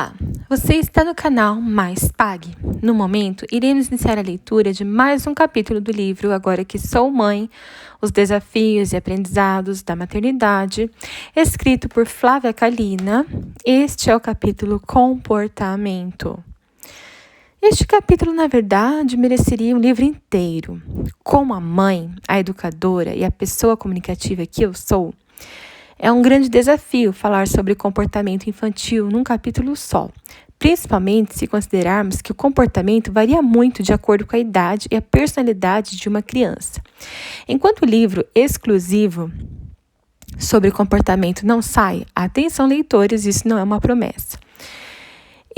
Olá, você está no canal Mais Pague. No momento, iremos iniciar a leitura de mais um capítulo do livro Agora que Sou Mãe, os desafios e aprendizados da maternidade, escrito por Flávia Kalina. Este é o capítulo Comportamento. Este capítulo, na verdade, mereceria um livro inteiro. Como a mãe, a educadora e a pessoa comunicativa que eu sou, é um grande desafio falar sobre comportamento infantil num capítulo só, principalmente se considerarmos que o comportamento varia muito de acordo com a idade e a personalidade de uma criança. Enquanto o livro exclusivo sobre comportamento não sai, atenção leitores, isso não é uma promessa.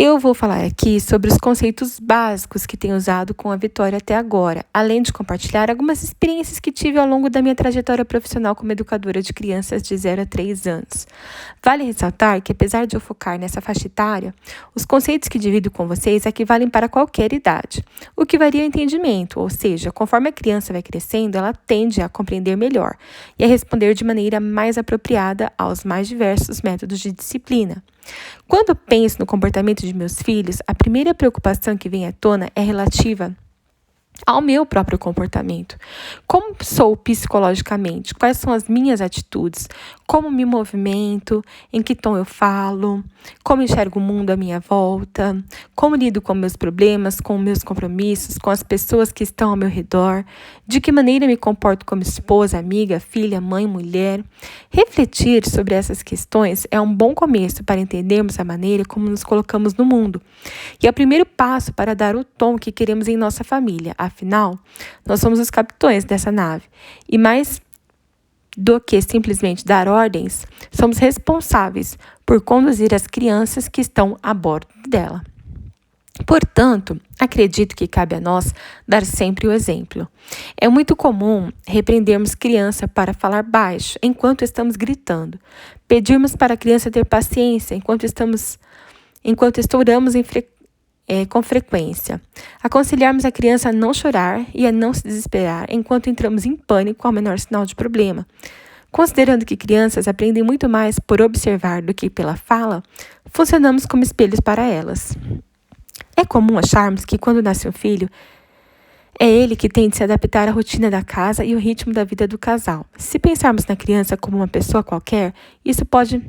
Eu vou falar aqui sobre os conceitos básicos que tenho usado com a Vitória até agora, além de compartilhar algumas experiências que tive ao longo da minha trajetória profissional como educadora de crianças de 0 a 3 anos. Vale ressaltar que, apesar de eu focar nessa faixa etária, os conceitos que divido com vocês equivalem para qualquer idade, o que varia o entendimento, ou seja, conforme a criança vai crescendo, ela tende a compreender melhor e a responder de maneira mais apropriada aos mais diversos métodos de disciplina. Quando penso no comportamento de meus filhos, a primeira preocupação que vem à tona é relativa ao meu próprio comportamento. Como sou psicologicamente? Quais são as minhas atitudes? Como me movimento? Em que tom eu falo? Como enxergo o mundo à minha volta? Como lido com meus problemas, com meus compromissos, com as pessoas que estão ao meu redor? De que maneira me comporto como esposa, amiga, filha, mãe, mulher? Refletir sobre essas questões é um bom começo para entendermos a maneira como nos colocamos no mundo. E é o primeiro passo para dar o tom que queremos em nossa família. Afinal, nós somos os capitães dessa nave. E mais do que simplesmente dar ordens, somos responsáveis por conduzir as crianças que estão a bordo dela. Portanto, acredito que cabe a nós dar sempre o exemplo. É muito comum repreendermos criança para falar baixo enquanto estamos gritando, pedirmos para a criança ter paciência enquanto estouramos com frequência, aconselharmos a criança a não chorar e a não se desesperar enquanto entramos em pânico ao menor sinal de problema. Considerando que crianças aprendem muito mais por observar do que pela fala, funcionamos como espelhos para elas. É comum acharmos que quando nasce um filho, é ele que tem de se adaptar à rotina da casa e ao ritmo da vida do casal. Se pensarmos na criança como uma pessoa qualquer, isso pode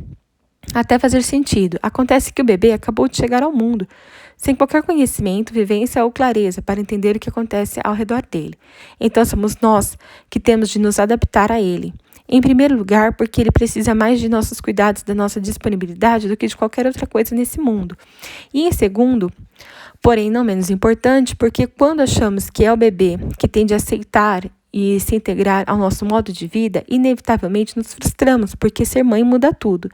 até fazer sentido. Acontece que o bebê acabou de chegar ao mundo, sem qualquer conhecimento, vivência ou clareza para entender o que acontece ao redor dele. Então somos nós que temos de nos adaptar a ele. Em primeiro lugar, porque ele precisa mais de nossos cuidados, da nossa disponibilidade do que de qualquer outra coisa nesse mundo. E em segundo, porém não menos importante, porque quando achamos que é o bebê que tem de aceitar e se integrar ao nosso modo de vida, inevitavelmente nos frustramos, porque ser mãe muda tudo.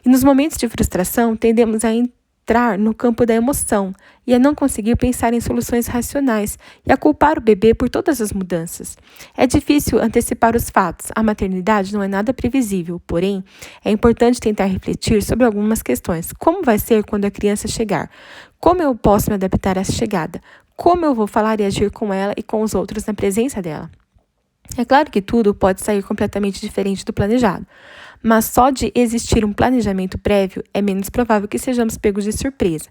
E nos momentos de frustração, tendemos a entrar no campo da emoção e a não conseguir pensar em soluções racionais e a culpar o bebê por todas as mudanças. É difícil antecipar os fatos. A maternidade não é nada previsível, porém, é importante tentar refletir sobre algumas questões. Como vai ser quando a criança chegar? Como eu posso me adaptar a essa chegada? Como eu vou falar e agir com ela e com os outros na presença dela? É claro que tudo pode sair completamente diferente do planejado, mas só de existir um planejamento prévio é menos provável que sejamos pegos de surpresa.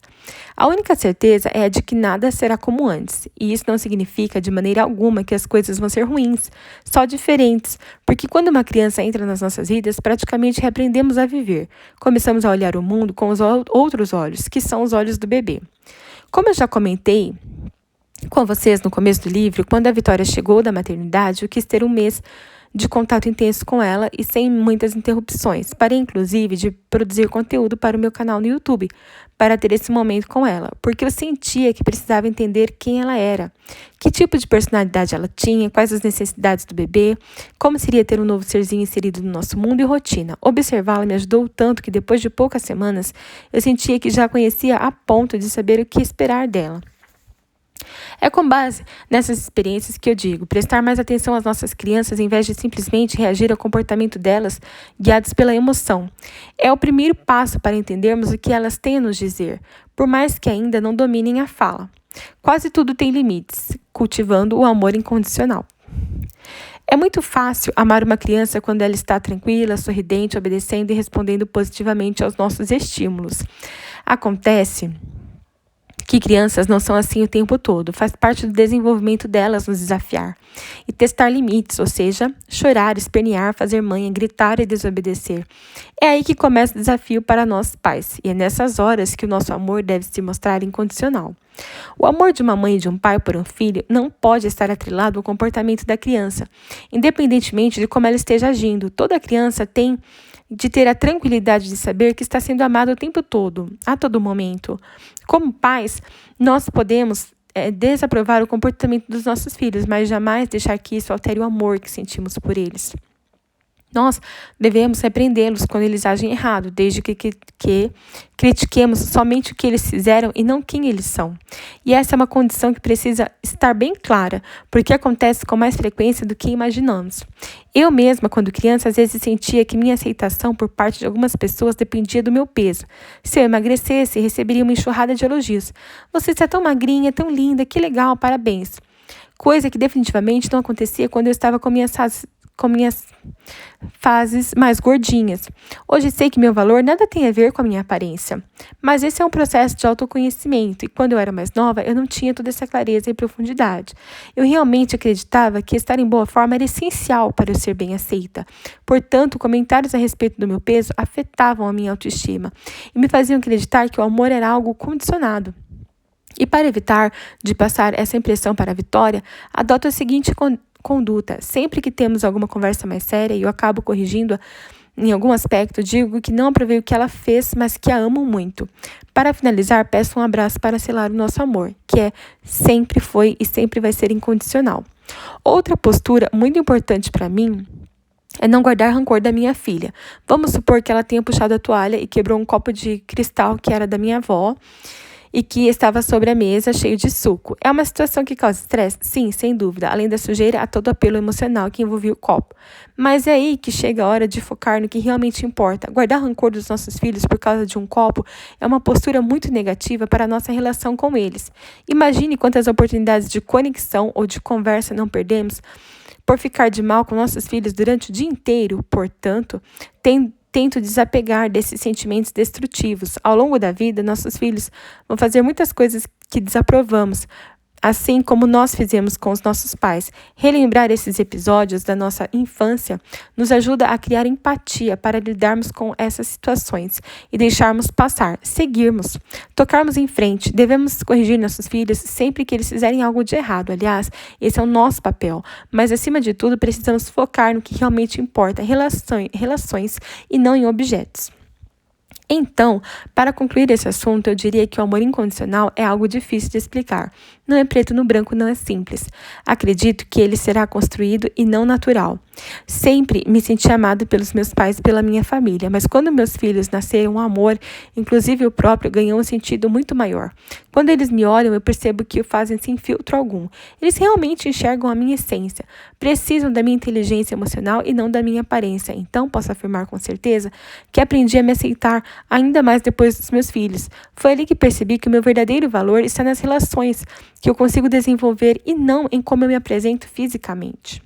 A única certeza é a de que nada será como antes, e isso não significa de maneira alguma que as coisas vão ser ruins, só diferentes, porque quando uma criança entra nas nossas vidas, praticamente reaprendemos a viver. Começamos a olhar o mundo com os outros olhos, que são os olhos do bebê. Como eu já comentei com vocês no começo do livro, quando a Vitória chegou da maternidade, eu quis ter um mês de contato intenso com ela e sem muitas interrupções. Parei, inclusive, de produzir conteúdo para o meu canal no YouTube, para ter esse momento com ela, porque eu sentia que precisava entender quem ela era, que tipo de personalidade ela tinha, quais as necessidades do bebê, como seria ter um novo serzinho inserido no nosso mundo e rotina. Observá-la me ajudou tanto que, depois de poucas semanas, eu sentia que já a conhecia a ponto de saber o que esperar dela. É com base nessas experiências que eu digo, prestar mais atenção às nossas crianças em vez de simplesmente reagir ao comportamento delas, guiados pela emoção. É o primeiro passo para entendermos o que elas têm a nos dizer, por mais que ainda não dominem a fala. Quase tudo tem limites, cultivando o amor incondicional. É muito fácil amar uma criança quando ela está tranquila, sorridente, obedecendo e respondendo positivamente aos nossos estímulos. Acontece que crianças não são assim o tempo todo. Faz parte do desenvolvimento delas nos desafiar e testar limites, ou seja, chorar, espernear, fazer manha, gritar e desobedecer. É aí que começa o desafio para nós pais, e é nessas horas que o nosso amor deve se mostrar incondicional. O amor de uma mãe e de um pai por um filho não pode estar atrelado ao comportamento da criança, independentemente de como ela esteja agindo. Toda criança tem de ter a tranquilidade de saber que está sendo amado o tempo todo, a todo momento. Como pais, nós podemos desaprovar o comportamento dos nossos filhos, mas jamais deixar que isso altere o amor que sentimos por eles. Nós devemos repreendê-los quando eles agem errado, desde que critiquemos somente o que eles fizeram e não quem eles são. E essa é uma condição que precisa estar bem clara, porque acontece com mais frequência do que imaginamos. Eu mesma, quando criança, às vezes sentia que minha aceitação por parte de algumas pessoas dependia do meu peso. Se eu emagrecesse, receberia uma enxurrada de elogios. Você está tão magrinha, tão linda, que legal, parabéns. Coisa que definitivamente não acontecia quando eu estava com minhas fases mais gordinhas. Hoje sei que meu valor nada tem a ver com a minha aparência, mas esse é um processo de autoconhecimento e quando eu era mais nova eu não tinha toda essa clareza e profundidade. Eu realmente acreditava que estar em boa forma era essencial para eu ser bem aceita. Portanto, comentários a respeito do meu peso afetavam a minha autoestima e me faziam acreditar que o amor era algo condicionado. E para evitar de passar essa impressão para a Vitória, adoto a seguinte conduta. Sempre que temos alguma conversa mais séria e eu acabo corrigindo-a em algum aspecto, digo que não aprovei o que ela fez, mas que a amo muito. Para finalizar, peço um abraço para selar o nosso amor, que sempre foi e sempre vai ser incondicional. Outra postura muito importante para mim é não guardar rancor da minha filha. Vamos supor que ela tenha puxado a toalha e quebrou um copo de cristal que era da minha avó e que estava sobre a mesa cheio de suco. É uma situação que causa estresse? Sim, sem dúvida. Além da sujeira, há todo o apelo emocional que envolvia o copo. Mas é aí que chega a hora de focar no que realmente importa. Guardar rancor dos nossos filhos por causa de um copo é uma postura muito negativa para a nossa relação com eles. Imagine quantas oportunidades de conexão ou de conversa não perdemos por ficar de mal com nossos filhos durante o dia inteiro. Portanto, tento desapegar desses sentimentos destrutivos. Ao longo da vida, nossos filhos vão fazer muitas coisas que desaprovamos, assim como nós fizemos com os nossos pais. Relembrar esses episódios da nossa infância nos ajuda a criar empatia para lidarmos com essas situações e deixarmos passar, seguirmos, tocarmos em frente. Devemos corrigir nossos filhos sempre que eles fizerem algo de errado. Aliás, esse é o nosso papel. Mas, acima de tudo, precisamos focar no que realmente importa, relações e não em objetos. Então, para concluir esse assunto, eu diria que o amor incondicional é algo difícil de explicar. Não é preto no branco, não é simples. Acredito que ele será construído e não natural. Sempre me senti amado pelos meus pais e pela minha família, mas quando meus filhos nasceram, o amor, inclusive o próprio, ganhou um sentido muito maior. Quando eles me olham, eu percebo que o fazem sem filtro algum. Eles realmente enxergam a minha essência, precisam da minha inteligência emocional e não da minha aparência. Então, posso afirmar com certeza que aprendi a me aceitar ainda mais depois dos meus filhos. Foi ali que percebi que o meu verdadeiro valor está nas relações que eu consigo desenvolver e não em como eu me apresento fisicamente.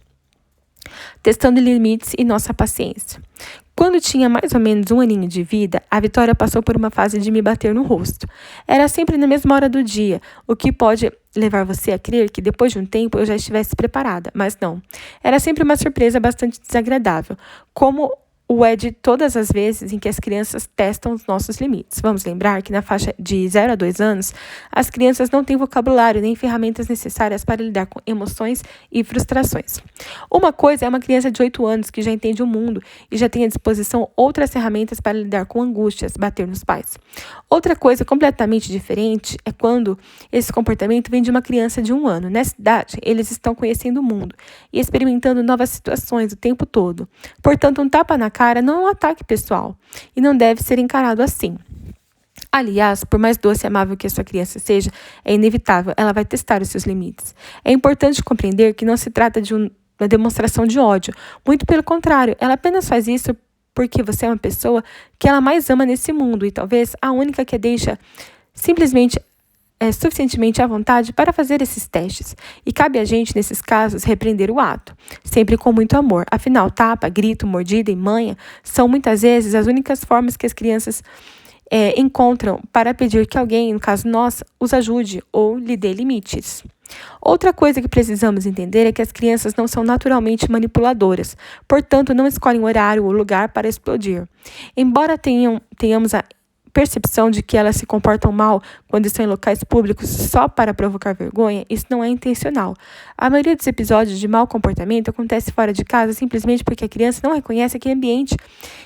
Testando limites e nossa paciência. Quando tinha mais ou menos 1 aninho de vida, a Vitória passou por uma fase de me bater no rosto. Era sempre na mesma hora do dia, o que pode levar você a crer que depois de um tempo eu já estivesse preparada, mas não. Era sempre uma surpresa bastante desagradável, como o é de todas as vezes em que as crianças testam os nossos limites. Vamos lembrar que na faixa de 0 a 2 anos, as crianças não têm vocabulário nem ferramentas necessárias para lidar com emoções e frustrações. Uma coisa é uma criança de 8 anos que já entende o mundo e já tem à disposição outras ferramentas para lidar com angústias, bater nos pais. Outra coisa completamente diferente é quando esse comportamento vem de uma criança de 1 ano. Nessa idade, eles estão conhecendo o mundo e experimentando novas situações o tempo todo. Portanto, um tapa na cara não é um ataque pessoal e não deve ser encarado assim. Aliás, por mais doce e amável que a sua criança seja, é inevitável, ela vai testar os seus limites. É importante compreender que não se trata de uma demonstração de ódio. Muito pelo contrário, ela apenas faz isso porque você é uma pessoa que ela mais ama nesse mundo e talvez a única que a deixa simplesmente suficientemente à vontade para fazer esses testes. E cabe a gente, nesses casos, repreender o ato, sempre com muito amor. Afinal, tapa, grito, mordida e manha são muitas vezes as únicas formas que as crianças encontram para pedir que alguém, no caso nós, os ajude ou lhe dê limites. Outra coisa que precisamos entender é que as crianças não são naturalmente manipuladoras, portanto, não escolhem horário ou lugar para explodir. Embora tenhamos a percepção de que elas se comportam mal quando estão em locais públicos só para provocar vergonha, isso não é intencional. A maioria dos episódios de mau comportamento acontece fora de casa simplesmente porque a criança não reconhece aquele ambiente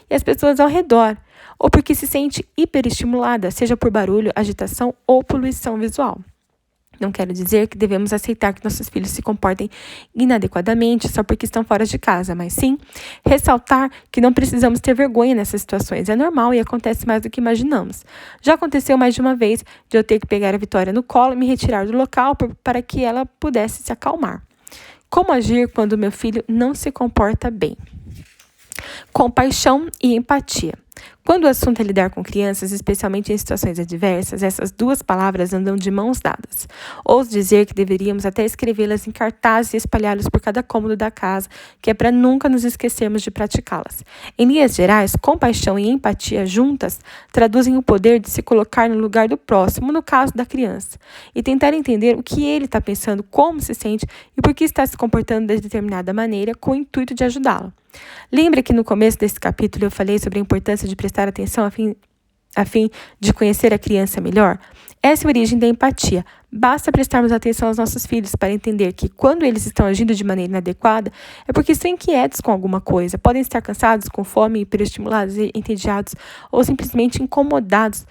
e as pessoas ao redor, ou porque se sente hiperestimulada, seja por barulho, agitação ou poluição visual. Não quero dizer que devemos aceitar que nossos filhos se comportem inadequadamente só porque estão fora de casa, mas sim ressaltar que não precisamos ter vergonha nessas situações. É normal e acontece mais do que imaginamos. Já aconteceu mais de uma vez de eu ter que pegar a Vitória no colo e me retirar do local para que ela pudesse se acalmar. Como agir quando meu filho não se comporta bem? Compaixão e empatia. Quando o assunto é lidar com crianças, especialmente em situações adversas, essas duas palavras andam de mãos dadas. Ouso dizer que deveríamos até escrevê-las em cartazes e espalhá-los por cada cômodo da casa, que é para nunca nos esquecermos de praticá-las. Em linhas gerais, compaixão e empatia juntas traduzem o poder de se colocar no lugar do próximo, no caso da criança, e tentar entender o que ele está pensando, como se sente e por que está se comportando de determinada maneira, com o intuito de ajudá-lo. Lembra que no começo desse capítulo eu falei sobre a importância de prestar atenção a fim de conhecer a criança melhor? Essa é a origem da empatia. Basta prestarmos atenção aos nossos filhos para entender que, quando eles estão agindo de maneira inadequada, é porque estão inquietos com alguma coisa. Podem estar cansados, com fome, hiperestimulados, entediados ou simplesmente incomodados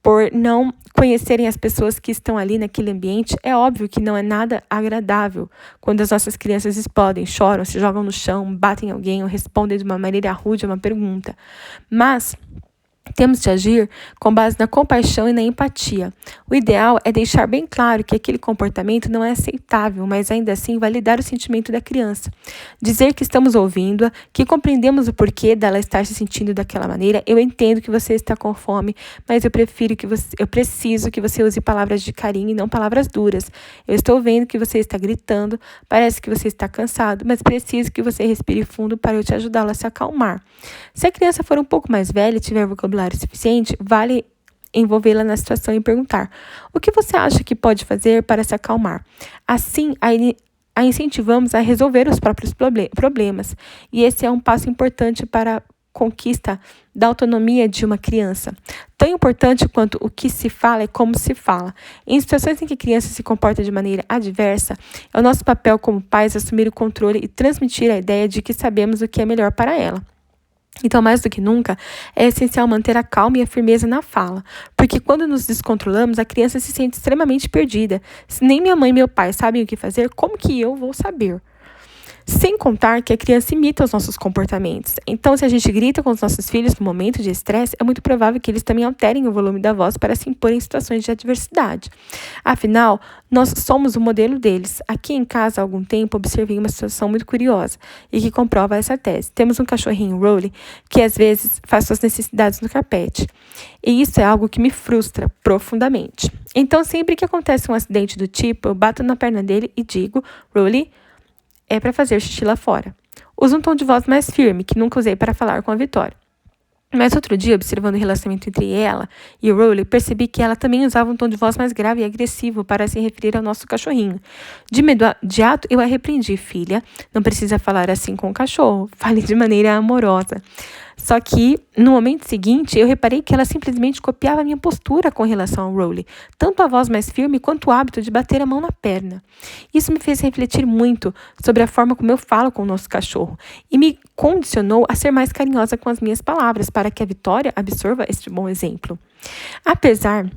por não conhecerem as pessoas que estão ali naquele ambiente. É óbvio que não é nada agradável quando as nossas crianças explodem, choram, se jogam no chão, batem alguém ou respondem de uma maneira rude a uma pergunta. Mas temos de agir com base na compaixão e na empatia. O ideal é deixar bem claro que aquele comportamento não é aceitável, mas ainda assim validar o sentimento da criança. Dizer que estamos ouvindo-a, que compreendemos o porquê dela estar se sentindo daquela maneira. Eu entendo que você está com fome, mas eu preciso que você use palavras de carinho e não palavras duras. Eu estou vendo que você está gritando, parece que você está cansado, mas preciso que você respire fundo para eu te ajudá-la a se acalmar. Se a criança for um pouco mais velha e tiver vocabulário suficiente, vale envolvê-la na situação e perguntar: o que você acha que pode fazer para se acalmar? Assim, a incentivamos a resolver os próprios problemas. E esse é um passo importante para a conquista da autonomia de uma criança. Tão importante quanto o que se fala é como se fala. Em situações em que a criança se comporta de maneira adversa, é o nosso papel como pais assumir o controle e transmitir a ideia de que sabemos o que é melhor para ela. Então, mais do que nunca, é essencial manter a calma e a firmeza na fala, porque quando nos descontrolamos, a criança se sente extremamente perdida. Se nem minha mãe e meu pai sabem o que fazer, como que eu vou saber? Sem contar que a criança imita os nossos comportamentos. Então, se a gente grita com os nossos filhos no momento de estresse, é muito provável que eles também alterem o volume da voz para se impor em situações de adversidade. Afinal, nós somos o modelo deles. Aqui em casa, há algum tempo, observei uma situação muito curiosa e que comprova essa tese. Temos um cachorrinho, Rolly, que às vezes faz suas necessidades no carpete. E isso é algo que me frustra profundamente. Então, sempre que acontece um acidente do tipo, eu bato na perna dele e digo: Rolly, é para fazer xixi lá fora. Uso um tom de voz mais firme, que nunca usei para falar com a Vitória. Mas outro dia, observando o relacionamento entre ela e o Rolly, percebi que ela também usava um tom de voz mais grave e agressivo para se referir ao nosso cachorrinho. De imediato, eu a repreendi: filha, não precisa falar assim com o cachorro, fale de maneira amorosa. Só que, no momento seguinte, eu reparei que ela simplesmente copiava a minha postura com relação ao Rolly, tanto a voz mais firme quanto o hábito de bater a mão na perna. Isso me fez refletir muito sobre a forma como eu falo com o nosso cachorro e me condicionou a ser mais carinhosa com as minhas palavras para que a Vitória absorva este bom exemplo. Apesar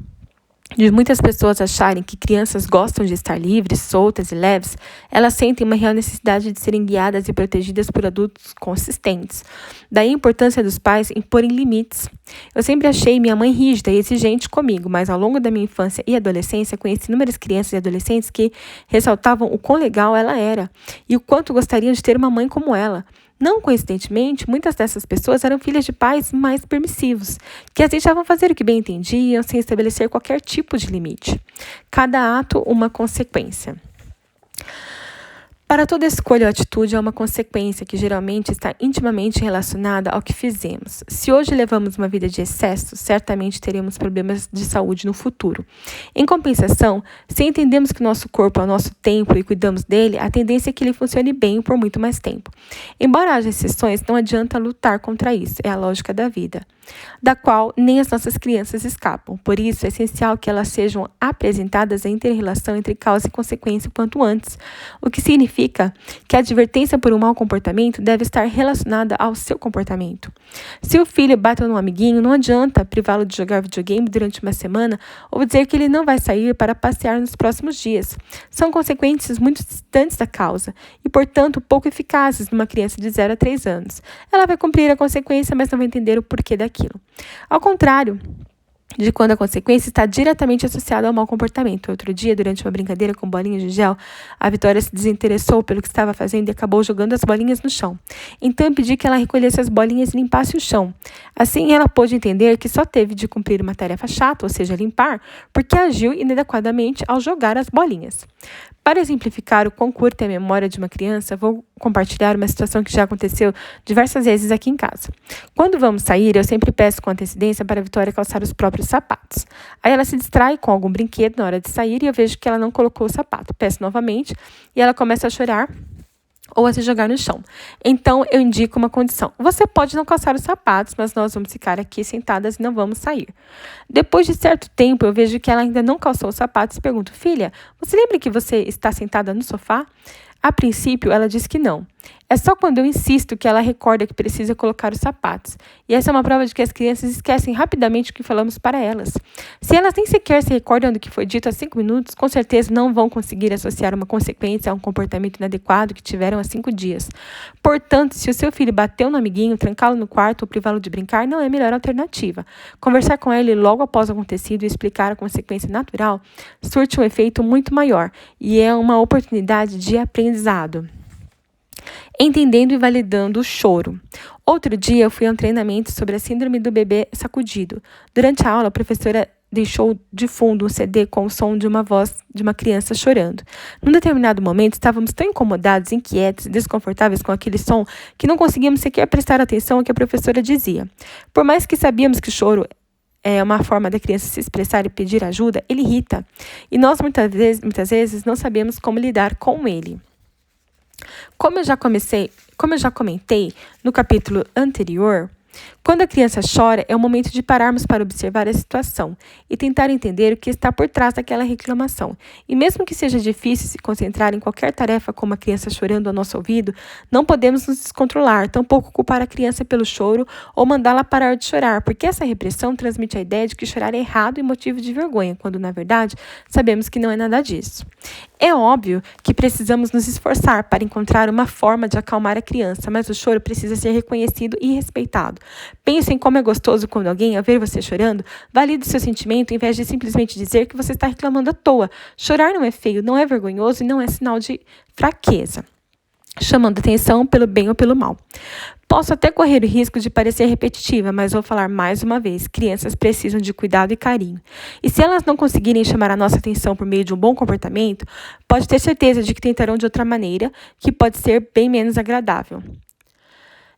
de muitas pessoas acharem que crianças gostam de estar livres, soltas e leves, elas sentem uma real necessidade de serem guiadas e protegidas por adultos consistentes. Daí a importância dos pais em porem limites. Eu sempre achei minha mãe rígida e exigente comigo, mas ao longo da minha infância e adolescência conheci inúmeras crianças e adolescentes que ressaltavam o quão legal ela era e o quanto gostariam de ter uma mãe como ela. Não coincidentemente, muitas dessas pessoas eram filhas de pais mais permissivos, que as deixavam fazer o que bem entendiam, sem estabelecer qualquer tipo de limite. Cada ato, uma consequência. Para toda escolha ou atitude há uma consequência que geralmente está intimamente relacionada ao que fizemos. Se hoje levamos uma vida de excesso, certamente teremos problemas de saúde no futuro. Em compensação, se entendemos que o nosso corpo é o nosso templo e cuidamos dele, a tendência é que ele funcione bem por muito mais tempo. Embora haja exceções, não adianta lutar contra isso, é a lógica da vida, da qual nem as nossas crianças escapam. Por isso, é essencial que elas sejam apresentadas a inter-relação entre causa e consequência o quanto antes, o que significa que a advertência por um mau comportamento deve estar relacionada ao seu comportamento. Se o filho bateu no amiguinho, não adianta privá-lo de jogar videogame durante uma semana ou dizer que ele não vai sair para passear nos próximos dias. São consequências muito distantes da causa e, portanto, pouco eficazes numa criança de 0 a 3 anos. Ela vai cumprir a consequência, mas não vai entender o porquê daquilo. Ao contrário de quando a consequência está diretamente associada ao mau comportamento. Outro dia, durante uma brincadeira com bolinhas de gel, a Vitória se desinteressou pelo que estava fazendo e acabou jogando as bolinhas no chão. Então, eu pedi que ela recolhesse as bolinhas e limpasse o chão. Assim, ela pôde entender que só teve de cumprir uma tarefa chata, ou seja, limpar, porque agiu inadequadamente ao jogar as bolinhas. Para exemplificar o quão curta é a memória de uma criança, vou compartilhar uma situação que já aconteceu diversas vezes aqui em casa. Quando vamos sair, eu sempre peço com antecedência para a Vitória calçar os próprios sapatos. Aí ela se distrai com algum brinquedo na hora de sair e eu vejo que ela não colocou o sapato. Peço novamente e ela começa a chorar ou a se jogar no chão. Então, eu indico uma condição. Você pode não calçar os sapatos, mas nós vamos ficar aqui sentadas e não vamos sair. Depois de certo tempo, eu vejo que ela ainda não calçou os sapatos e pergunto, filha, você lembra que você está sentada no sofá? A princípio, ela diz que não. É só quando eu insisto que ela recorda que precisa colocar os sapatos. E essa é uma prova de que as crianças esquecem rapidamente o que falamos para elas. Se elas nem sequer se recordam do que foi dito há 5 minutos, com certeza não vão conseguir associar uma consequência a um comportamento inadequado que tiveram há 5 dias. Portanto, se o seu filho bateu no amiguinho, trancá-lo no quarto ou privá-lo de brincar não é a melhor alternativa. Conversar com ele logo após o acontecido e explicar a consequência natural surte um efeito muito maior e é uma oportunidade de aprendizado. Entendendo e validando o choro. Outro dia eu fui a um treinamento sobre a síndrome do bebê sacudido. Durante a aula, a professora deixou de fundo um CD com o som de uma voz de uma criança chorando. Num determinado momento, estávamos tão incomodados, inquietos e desconfortáveis com aquele som que não conseguíamos sequer prestar atenção ao que a professora dizia. Por mais que sabíamos que o choro é uma forma da criança se expressar e pedir ajuda, ele irrita. E nós muitas vezes não sabemos como lidar com ele. Como eu já comentei no capítulo anterior, quando a criança chora, é o momento de pararmos para observar a situação e tentar entender o que está por trás daquela reclamação. E mesmo que seja difícil se concentrar em qualquer tarefa como a criança chorando ao nosso ouvido, não podemos nos descontrolar, tampouco culpar a criança pelo choro ou mandá-la parar de chorar, porque essa repressão transmite a ideia de que chorar é errado e motivo de vergonha, quando, na verdade, sabemos que não é nada disso. É óbvio que precisamos nos esforçar para encontrar uma forma de acalmar a criança, mas o choro precisa ser reconhecido e respeitado. Pense em como é gostoso quando alguém, ao ver você chorando, valida o seu sentimento em vez de simplesmente dizer que você está reclamando à toa. Chorar não é feio, não é vergonhoso e não é sinal de fraqueza, chamando atenção pelo bem ou pelo mal. Posso até correr o risco de parecer repetitiva, mas vou falar mais uma vez. Crianças precisam de cuidado e carinho. E se elas não conseguirem chamar a nossa atenção por meio de um bom comportamento, pode ter certeza de que tentarão de outra maneira, que pode ser bem menos agradável.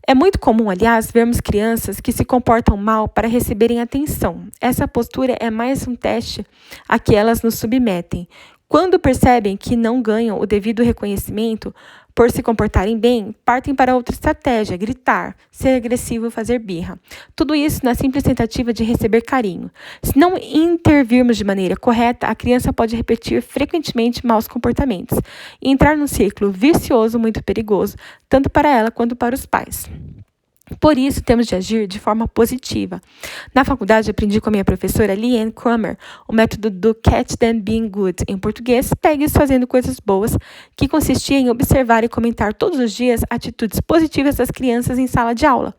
É muito comum, aliás, vermos crianças que se comportam mal para receberem atenção. Essa postura é mais um teste a que elas nos submetem. Quando percebem que não ganham o devido reconhecimento por se comportarem bem, partem para outra estratégia, gritar, ser agressivo e fazer birra. Tudo isso na simples tentativa de receber carinho. Se não intervirmos de maneira correta, a criança pode repetir frequentemente maus comportamentos e entrar num ciclo vicioso muito perigoso, tanto para ela quanto para os pais. Por isso, temos de agir de forma positiva. Na faculdade, aprendi com a minha professora Leanne Kramer o método do Catch Them Being Good, em português, pegue-os fazendo coisas boas, que consistia em observar e comentar todos os dias atitudes positivas das crianças em sala de aula.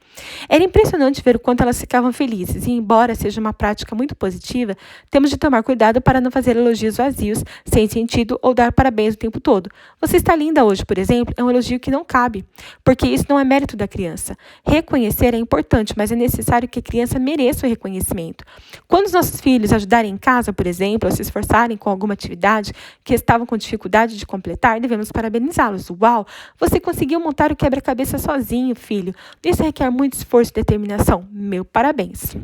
Era impressionante ver o quanto elas ficavam felizes, e embora seja uma prática muito positiva, temos de tomar cuidado para não fazer elogios vazios, sem sentido ou dar parabéns o tempo todo. Você está linda hoje, por exemplo, é um elogio que não cabe, porque isso não é mérito da criança. Reconhecer é importante, mas é necessário que a criança mereça o reconhecimento. Quando os nossos filhos ajudarem em casa, por exemplo, ou se esforçarem com alguma atividade que estavam com dificuldade de completar, devemos parabenizá-los. Uau, você conseguiu montar o quebra-cabeça sozinho, filho. Isso requer muito esforço e determinação. Meu parabéns.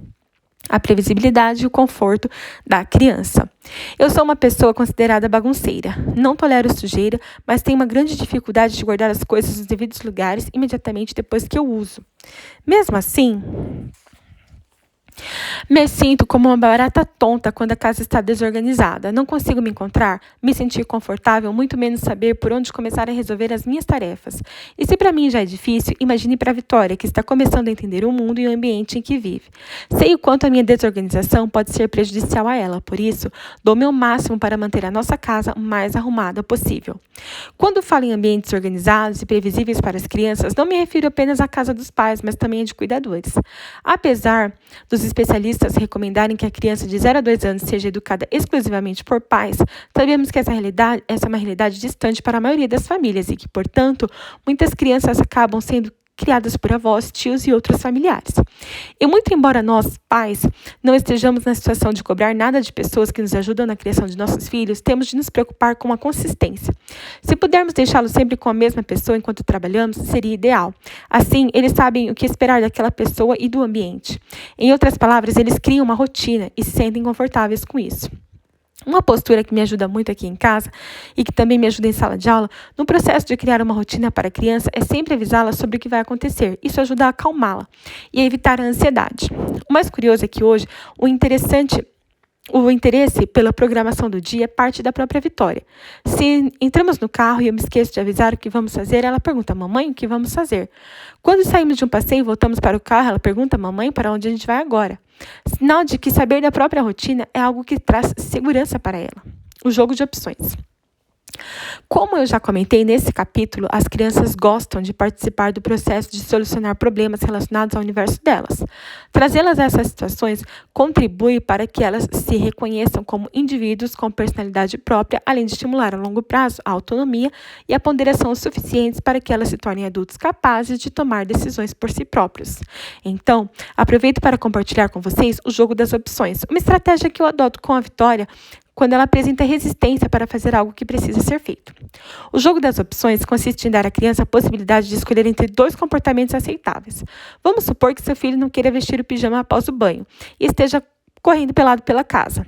A previsibilidade e o conforto da criança. Eu sou uma pessoa considerada bagunceira. Não tolero sujeira, mas tenho uma grande dificuldade de guardar as coisas nos devidos lugares imediatamente depois que eu uso. Mesmo assim, me sinto como uma barata tonta quando a casa está desorganizada. Não consigo me encontrar, me sentir confortável, muito menos saber por onde começar a resolver as minhas tarefas. E se para mim já é difícil, imagine para a Vitória, que está começando a entender o mundo e o ambiente em que vive. Sei o quanto a minha desorganização pode ser prejudicial a ela, por isso, dou meu máximo para manter a nossa casa o mais arrumada possível. Quando falo em ambientes organizados e previsíveis para as crianças, não me refiro apenas à casa dos pais, mas também a de cuidadores. Apesar dos especialistas recomendarem que a criança de 0 a 2 anos seja educada exclusivamente por pais, sabemos que essa é uma realidade distante para a maioria das famílias e que, portanto, muitas crianças acabam sendo criadas por avós, tios e outros familiares. E muito embora nós, pais, não estejamos na situação de cobrar nada de pessoas que nos ajudam na criação de nossos filhos, temos de nos preocupar com a consistência. Se pudermos deixá-los sempre com a mesma pessoa enquanto trabalhamos, seria ideal. Assim, eles sabem o que esperar daquela pessoa e do ambiente. Em outras palavras, eles criam uma rotina e se sentem confortáveis com isso. Uma postura que me ajuda muito aqui em casa e que também me ajuda em sala de aula, no processo de criar uma rotina para a criança, é sempre avisá-la sobre o que vai acontecer. Isso ajuda a acalmá-la e a evitar a ansiedade. O mais curioso é que hoje o interesse pela programação do dia é parte da própria Vitória. Se entramos no carro e eu me esqueço de avisar o que vamos fazer, ela pergunta: mamãe, o que vamos fazer? Quando saímos de um passeio e voltamos para o carro, ela pergunta: mamãe, para onde a gente vai agora? Sinal de que saber da própria rotina é algo que traz segurança para ela. O jogo de opções. Como eu já comentei nesse capítulo, as crianças gostam de participar do processo de solucionar problemas relacionados ao universo delas. Trazê-las a essas situações contribui para que elas se reconheçam como indivíduos com personalidade própria, além de estimular a longo prazo a autonomia e a ponderação suficientes para que elas se tornem adultos capazes de tomar decisões por si próprios. Então, aproveito para compartilhar com vocês o jogo das opções, uma estratégia que eu adoto com a Vitória quando ela apresenta resistência para fazer algo que precisa ser feito. O jogo das opções consiste em dar à criança a possibilidade de escolher entre 2 comportamentos aceitáveis. Vamos supor que seu filho não queira vestir o pijama após o banho e esteja correndo pelado pela casa.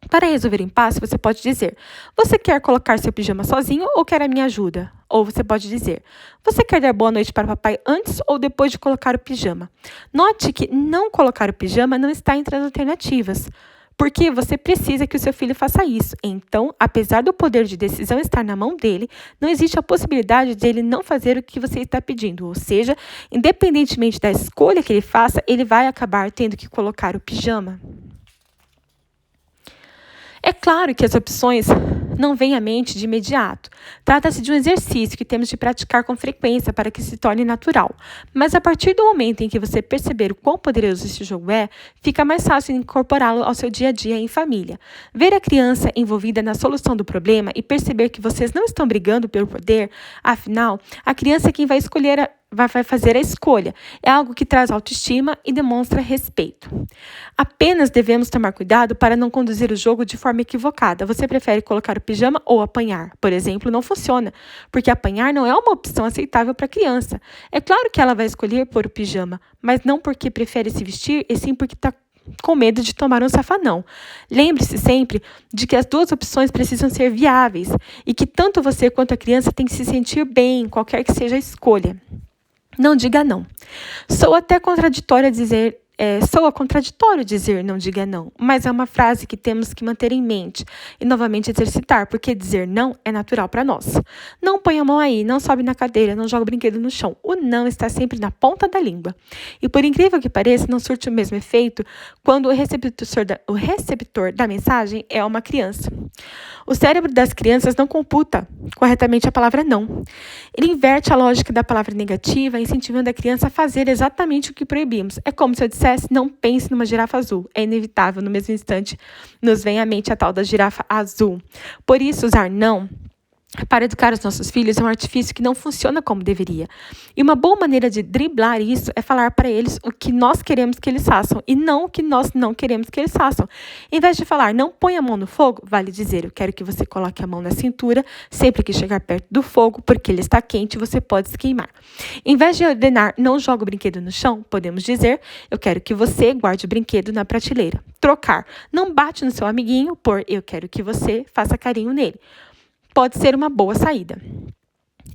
Para resolver o impasse, você pode dizer: você quer colocar seu pijama sozinho ou quer a minha ajuda? Ou você pode dizer: você quer dar boa noite para o papai antes ou depois de colocar o pijama? Note que não colocar o pijama não está entre as alternativas, porque você precisa que o seu filho faça isso. Então, apesar do poder de decisão estar na mão dele, não existe a possibilidade de ele não fazer o que você está pedindo. Ou seja, independentemente da escolha que ele faça, ele vai acabar tendo que colocar o pijama. É claro que as opções não vêm à mente de imediato. Trata-se de um exercício que temos de praticar com frequência para que se torne natural. Mas a partir do momento em que você perceber o quão poderoso esse jogo é, fica mais fácil incorporá-lo ao seu dia a dia em família. Ver a criança envolvida na solução do problema e perceber que vocês não estão brigando pelo poder, afinal, a criança é quem vai fazer a escolha. É algo que traz autoestima e demonstra respeito. Apenas devemos tomar cuidado para não conduzir o jogo de forma equivocada. Você prefere colocar o pijama ou apanhar? Por exemplo, não funciona, porque apanhar não é uma opção aceitável para a criança. É claro que ela vai escolher pôr o pijama, mas não porque prefere se vestir, e sim porque está com medo de tomar um safanão. Lembre-se sempre de que as 2 opções precisam ser viáveis e que tanto você quanto a criança têm que se sentir bem, qualquer que seja a escolha. Não diga não. Soa contraditório dizer não diga não, mas é uma frase que temos que manter em mente e novamente exercitar, porque dizer não é natural para nós. Não põe a mão aí, não sobe na cadeira, não joga o brinquedo no chão. O não está sempre na ponta da língua. E por incrível que pareça, não surte o mesmo efeito quando o receptor da mensagem é uma criança. O cérebro das crianças não computa corretamente a palavra não. Ele inverte a lógica da palavra negativa, incentivando a criança a fazer exatamente o que proibimos. É como se eu dissesse: não pense numa girafa azul. É inevitável, no mesmo instante, nos vem à mente a tal da girafa azul. Por isso, usar não Para educar os nossos filhos é um artifício que não funciona como deveria. E uma boa maneira de driblar isso é falar para eles o que nós queremos que eles façam e não o que nós não queremos que eles façam. Em vez de falar, não põe a mão no fogo, vale dizer, eu quero que você coloque a mão na cintura sempre que chegar perto do fogo, porque ele está quente e você pode se queimar. Em vez de ordenar, não joga o brinquedo no chão, podemos dizer, eu quero que você guarde o brinquedo na prateleira. Trocar, não bate no seu amiguinho, por eu quero que você faça carinho nele. Pode ser uma boa saída.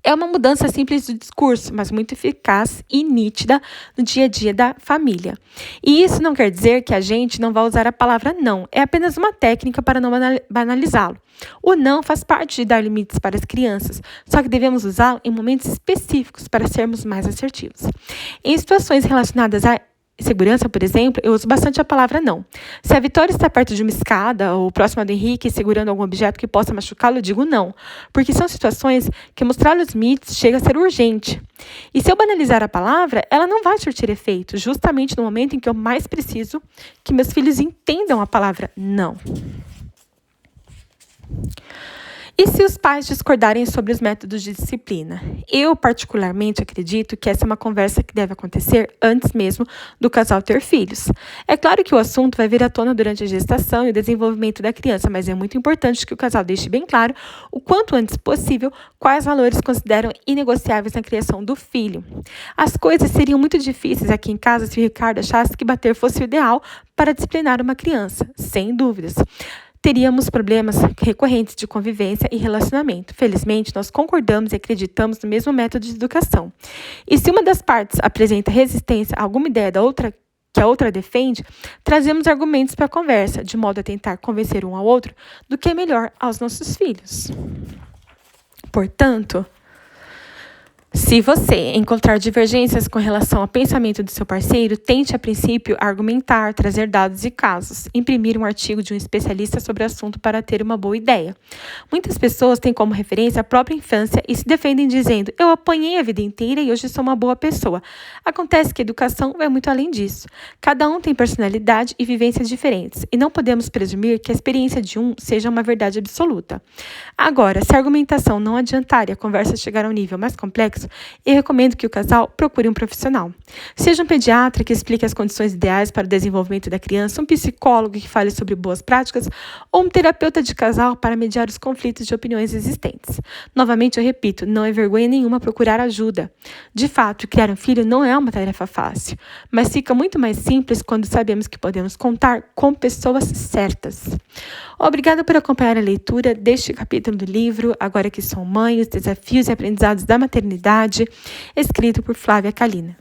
É uma mudança simples de discurso, mas muito eficaz e nítida no dia a dia da família. E isso não quer dizer que a gente não vai usar a palavra não, é apenas uma técnica para não banalizá-lo. O não faz parte de dar limites para as crianças, só que devemos usá-lo em momentos específicos para sermos mais assertivos. Em situações relacionadas a segurança, por exemplo, eu uso bastante a palavra não. Se a Vitória está perto de uma escada ou próxima do Henrique segurando algum objeto que possa machucá-lo, eu digo não, porque são situações que mostrar os limites chega a ser urgente. E se eu banalizar a palavra, ela não vai surtir efeito, justamente no momento em que eu mais preciso que meus filhos entendam a palavra não. E se os pais discordarem sobre os métodos de disciplina? Eu, particularmente, acredito que essa é uma conversa que deve acontecer antes mesmo do casal ter filhos. É claro que o assunto vai vir à tona durante a gestação e o desenvolvimento da criança, mas é muito importante que o casal deixe bem claro, o quanto antes possível, quais valores consideram inegociáveis na criação do filho. As coisas seriam muito difíceis aqui em casa se o Ricardo achasse que bater fosse o ideal para disciplinar uma criança, sem dúvidas. Teríamos problemas recorrentes de convivência e relacionamento. Felizmente, nós concordamos e acreditamos no mesmo método de educação. E se uma das partes apresenta resistência a alguma ideia da outra que a outra defende, trazemos argumentos para a conversa, de modo a tentar convencer um ao outro do que é melhor aos nossos filhos. Portanto, se você encontrar divergências com relação ao pensamento do seu parceiro, tente, a princípio, argumentar, trazer dados e casos, imprimir um artigo de um especialista sobre o assunto para ter uma boa ideia. Muitas pessoas têm como referência a própria infância e se defendem dizendo, eu apanhei a vida inteira e hoje sou uma boa pessoa. Acontece que a educação vai muito além disso. Cada um tem personalidade e vivências diferentes, e não podemos presumir que a experiência de um seja uma verdade absoluta. Agora, se a argumentação não adiantar e a conversa chegar a um nível mais complexo, eu recomendo que o casal procure um profissional. Seja um pediatra que explique as condições ideais para o desenvolvimento da criança, um psicólogo que fale sobre boas práticas ou um terapeuta de casal para mediar os conflitos de opiniões existentes. Novamente, eu repito, não é vergonha nenhuma procurar ajuda. De fato, criar um filho não é uma tarefa fácil, mas fica muito mais simples quando sabemos que podemos contar com pessoas certas. Obrigada por acompanhar a leitura deste capítulo do livro Agora que Sou Mãe, os desafios e aprendizados da maternidade, escrito por Flávia Kalina.